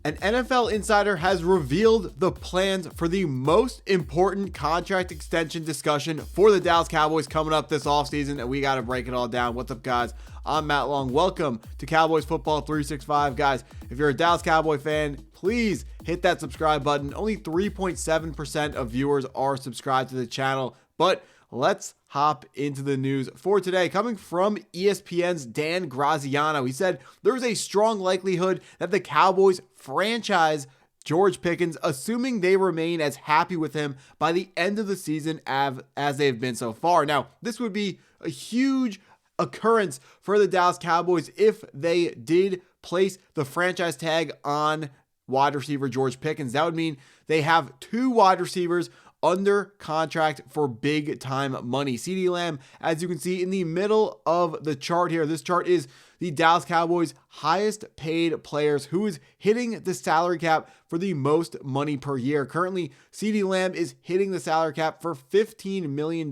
An NFL insider has revealed the plans for the most important contract extension discussion for the Dallas Cowboys coming up this offseason, and we got to break it all down. What's up, guys? I'm Matt Long. Welcome to Cowboys Football 365. Guys, if you're a Dallas Cowboy fan, please hit that subscribe button. Only 3.7% of viewers are subscribed to the channel, but let's hop into the news for today. Coming from ESPN's Dan Graziano, he said there is a strong likelihood that the Cowboys franchise George Pickens, assuming they remain as happy with him by the end of the season as they've been so far. Now, this would be a huge occurrence for the Dallas Cowboys if they did place the franchise tag on wide receiver George Pickens. That would mean they have two wide receivers under contract for big time money. Ceedee Lamb, as you can see in the middle of the chart here, this chart is the Dallas Cowboys highest paid players who is hitting the salary cap for the most money per year. Currently, Ceedee Lamb is hitting the salary cap for $15 million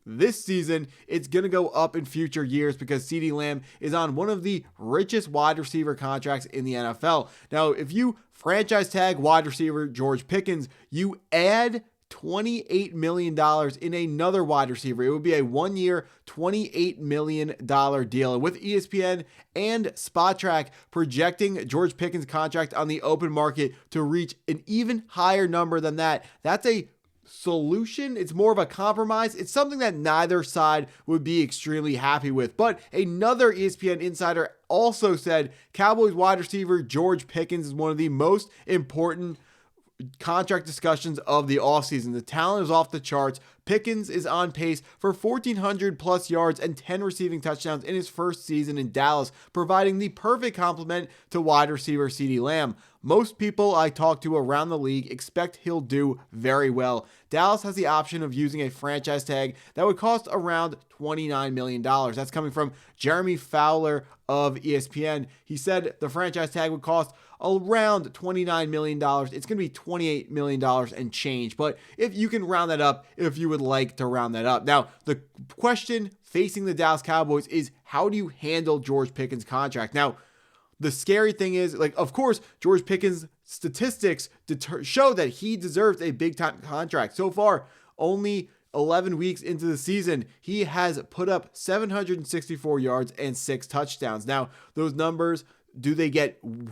this season. It's going to go up in future years because Ceedee Lamb is on one of the richest wide receiver contracts in the NFL. Now, if you franchise tag wide receiver George Pickens, you add $28 million in another wide receiver. It would be a 1-year, $28 million deal. And with ESPN and SpotTrack projecting George Pickens' contract on the open market to reach an even higher number than that, that's a solution. It's more of a compromise. It's something that neither side would be extremely happy with. But another ESPN insider also said Cowboys wide receiver George Pickens is one of the most important contract discussions of the offseason. The talent is off the charts. Pickens is on pace for 1,400 plus yards and 10 receiving touchdowns in his first season in Dallas, providing the perfect complement to wide receiver Ceedee Lamb. Most people I talk to around the league expect he'll do very well. Dallas has the option of using a franchise tag that would cost around $29 million. That's coming from Jeremy Fowler of ESPN. He said the franchise tag would cost around $29 million. It's going to be $28 million and change. But if you can round that up, if you would like to round that up. Now, the question facing the Dallas Cowboys is, how do you handle George Pickens' contract? Now, the scary thing is, of course, George Pickens' statistics show that he deserves a big-time contract. So far, only 11 weeks into the season, he has put up 764 yards and 6 touchdowns. Now, those numbers,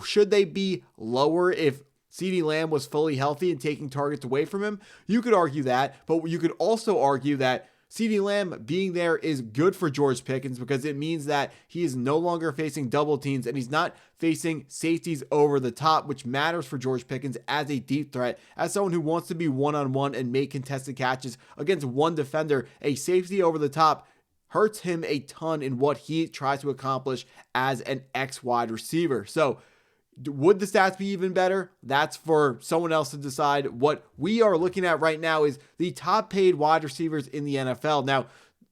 should they be lower if Ceedee Lamb was fully healthy and taking targets away from him? You could argue that, but you could also argue that Ceedee Lamb being there is good for George Pickens because it means that he is no longer facing double teams and he's not facing safeties over the top, which matters for George Pickens as a deep threat. As someone who wants to be one-on-one and make contested catches against one defender, a safety over the top hurts him a ton in what he tries to accomplish as an X-wide receiver. So, would the stats be even better? That's for someone else to decide. What we are looking at right now is the top paid wide receivers in the NFL. Now,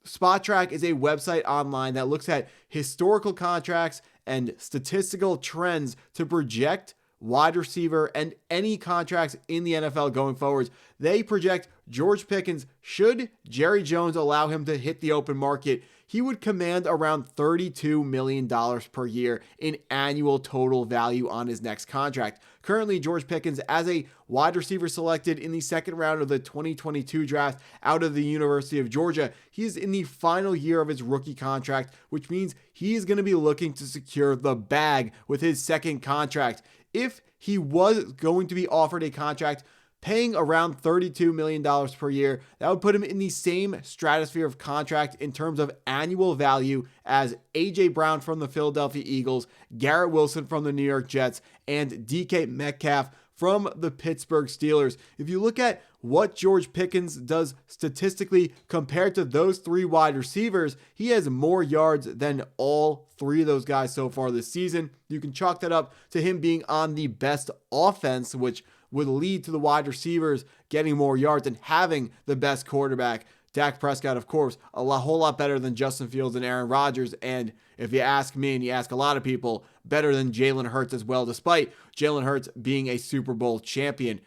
SpotTrack is a website online that looks at historical contracts and statistical trends to project wide receiver and any contracts in the NFL going forwards. They project George Pickens, should Jerry Jones allow him to hit the open market, he would command around $32 million per year in annual total value on his next contract. Currently, George Pickens, as a wide receiver selected in the second round of the 2022 draft out of the University of Georgia, he is in the final year of his rookie contract, which means he is going to be looking to secure the bag with his second contract. If he was going to be offered a contract paying around $32 million per year, that would put him in the same stratosphere of contract in terms of annual value as A.J. Brown from the Philadelphia Eagles, Garrett Wilson from the New York Jets, and DK Metcalf from the Pittsburgh Steelers. If you look at what George Pickens does statistically compared to those three wide receivers, he has more yards than all three of those guys so far this season. You can chalk that up to him being on the best offense, which would lead to the wide receivers getting more yards and having the best quarterback. Dak Prescott, of course, whole lot better than Justin Fields and Aaron Rodgers. And if you ask me and you ask a lot of people, better than Jalen Hurts as well, despite Jalen Hurts being a Super Bowl champion.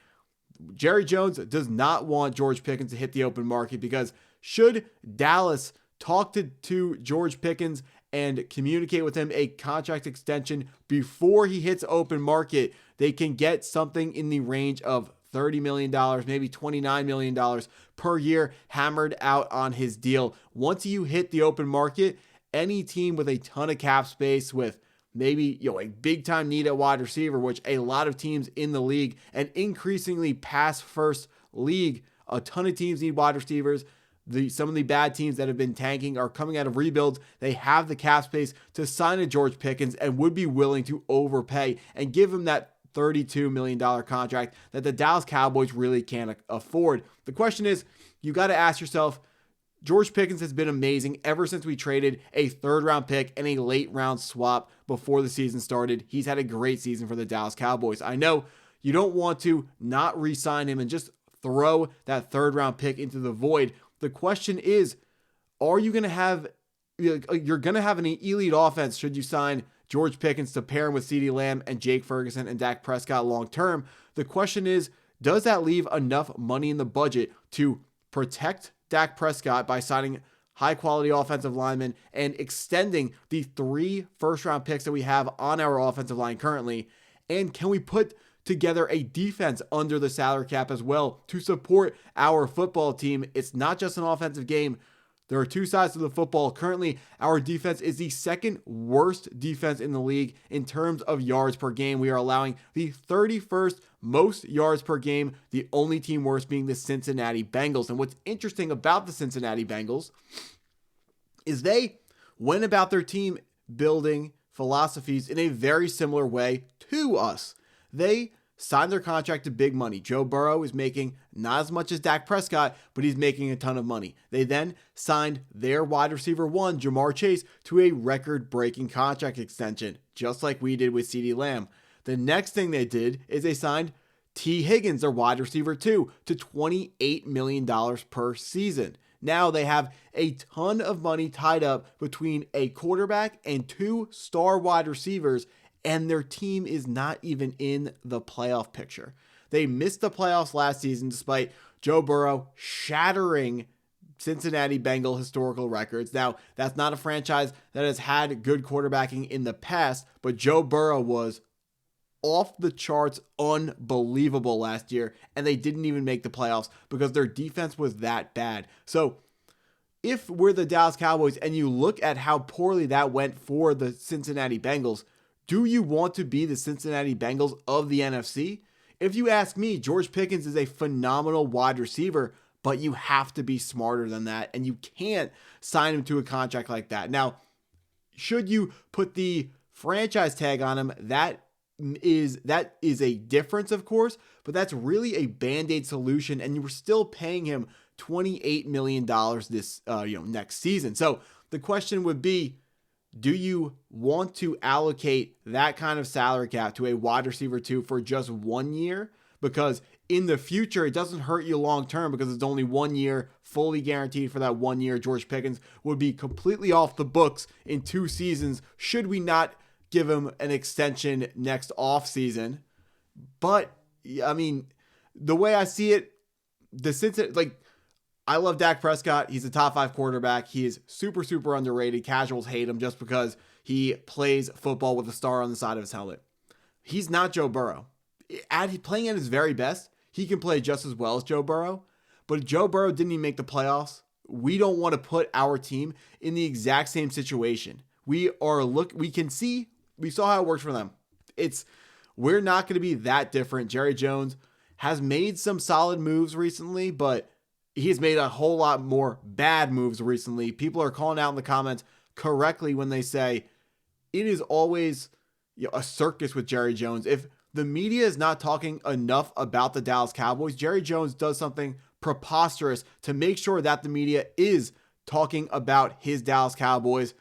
Jerry Jones does not want George Pickens to hit the open market because should Dallas talk to George Pickens and communicate with him a contract extension before he hits open market, they can get something in the range of $30 million, maybe $29 million per year hammered out on his deal. Once you hit the open market, any team with a ton of cap space, with maybe a big time need at wide receiver, which a lot of teams in the league, an increasingly pass first league, a ton of teams need wide receivers. Some of the bad teams that have been tanking are coming out of rebuilds. They have the cap space to sign a George Pickens and would be willing to overpay and give him that $32 million contract that the Dallas Cowboys really can't afford. The question is, you got to ask yourself, George Pickens has been amazing ever since we traded a third-round pick and a late-round swap before the season started. He's had a great season for the Dallas Cowboys. I know you don't want to not re-sign him and just throw that third-round pick into the void. The question is, are you going to have, you're going to have an elite offense should you sign George Pickens to pair him with Ceedee Lamb and Jake Ferguson and Dak Prescott long-term? The question is, does that leave enough money in the budget to protect Dak Prescott by signing high-quality offensive linemen and extending the 3 first-round picks that we have on our offensive line currently? And can we put together a defense under the salary cap as well to support our football team? It's not just an offensive game. There are 2 sides to the football. Currently, our defense is the second worst defense in the league in terms of yards per game. We are allowing the 31st most yards per game, the only team worse being the Cincinnati Bengals. And what's interesting about the Cincinnati Bengals is they went about their team building philosophies in a very similar way to us. They signed their contract to big money. Joe Burrow is making not as much as Dak Prescott, but he's making a ton of money. They then signed their wide receiver 1, Jamar Chase, to a record-breaking contract extension, just like we did with Ceedee Lamb. The next thing they did is they signed T. Higgins, their wide receiver 2, to $28 million per season. Now they have a ton of money tied up between a quarterback and 2 star wide receivers, and their team is not even in the playoff picture. They missed the playoffs last season despite Joe Burrow shattering Cincinnati Bengal historical records. Now, that's not a franchise that has had good quarterbacking in the past, but Joe Burrow was off the charts unbelievable last year, and they didn't even make the playoffs because their defense was that bad. So if we're the Dallas Cowboys and you look at how poorly that went for the Cincinnati Bengals, do you want to be the Cincinnati Bengals of the NFC? If you ask me, George Pickens is a phenomenal wide receiver, but you have to be smarter than that, and you can't sign him to a contract like that. Now, should you put the franchise tag on him, that is a difference, of course, but that's really a Band-Aid solution, and you were still paying him $28 million this next season. So the question would be, do you want to allocate that kind of salary cap to a wide receiver 2 for just 1 year? Because in the future, it doesn't hurt you long term because it's only 1 year, fully guaranteed for that 1 year. George Pickens would be completely off the books in 2 seasons should we not give him an extension next offseason. But, I mean, the way I see it, I love Dak Prescott. He's a top 5 quarterback. He is super, super underrated. Casuals hate him just because he plays football with a star on the side of his helmet. He's not Joe Burrow. Playing at his very best, he can play just as well as Joe Burrow. But if Joe Burrow didn't even make the playoffs, we don't want to put our team in the exact same situation. We saw how it worked for them. We're not going to be that different. Jerry Jones has made some solid moves recently, but he's made a whole lot more bad moves recently. People are calling out in the comments correctly when they say it is always a circus with Jerry Jones. If the media is not talking enough about the Dallas Cowboys, Jerry Jones does something preposterous to make sure that the media is talking about his Dallas Cowboys.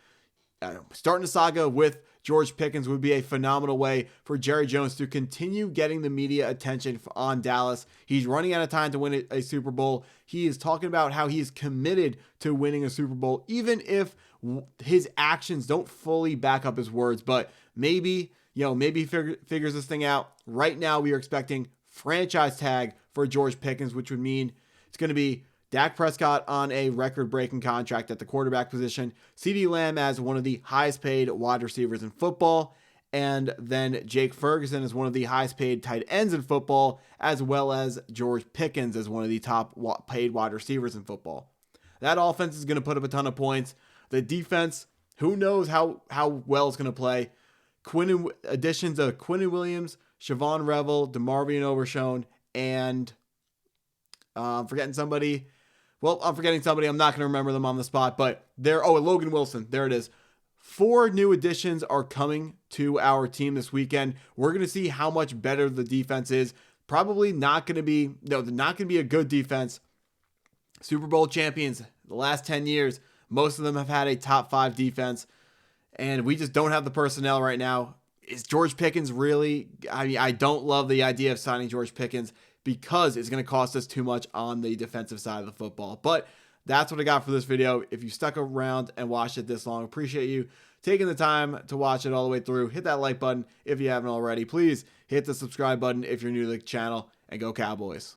Starting a saga with George Pickens would be a phenomenal way for Jerry Jones to continue getting the media attention on Dallas. He's running out of time to win a Super Bowl. He is talking about how he is committed to winning a Super Bowl, even if his actions don't fully back up his words. But maybe he figures this thing out. Right now, we are expecting franchise tag for George Pickens, which would mean it's going to be Dak Prescott on a record-breaking contract at the quarterback position, Ceedee Lamb as one of the highest-paid wide receivers in football, and then Jake Ferguson is one of the highest-paid tight ends in football, as well as George Pickens as one of the top-paid wide receivers in football. That offense is going to put up a ton of points. The defense, who knows how well it's going to play. Additions of Quinnen Williams, Siobhan Revel, DeMarvion Overshone, and I'm forgetting somebody. Well, I'm forgetting somebody. I'm not going to remember them on the spot, but Logan Wilson. There it is. 4 new additions are coming to our team this weekend. We're going to see how much better the defense is. Probably not going to be, they're not going to be a good defense. Super Bowl champions the last 10 years, most of them have had a top 5 defense, and we just don't have the personnel right now. Is George Pickens really? I mean, I don't love the idea of signing George Pickens because it's going to cost us too much on the defensive side of the football. But that's what I got for this video. If you stuck around and watched it this long, appreciate you taking the time to watch it all the way through. Hit that like button if you haven't already. Please hit the subscribe button if you're new to the channel, and go Cowboys.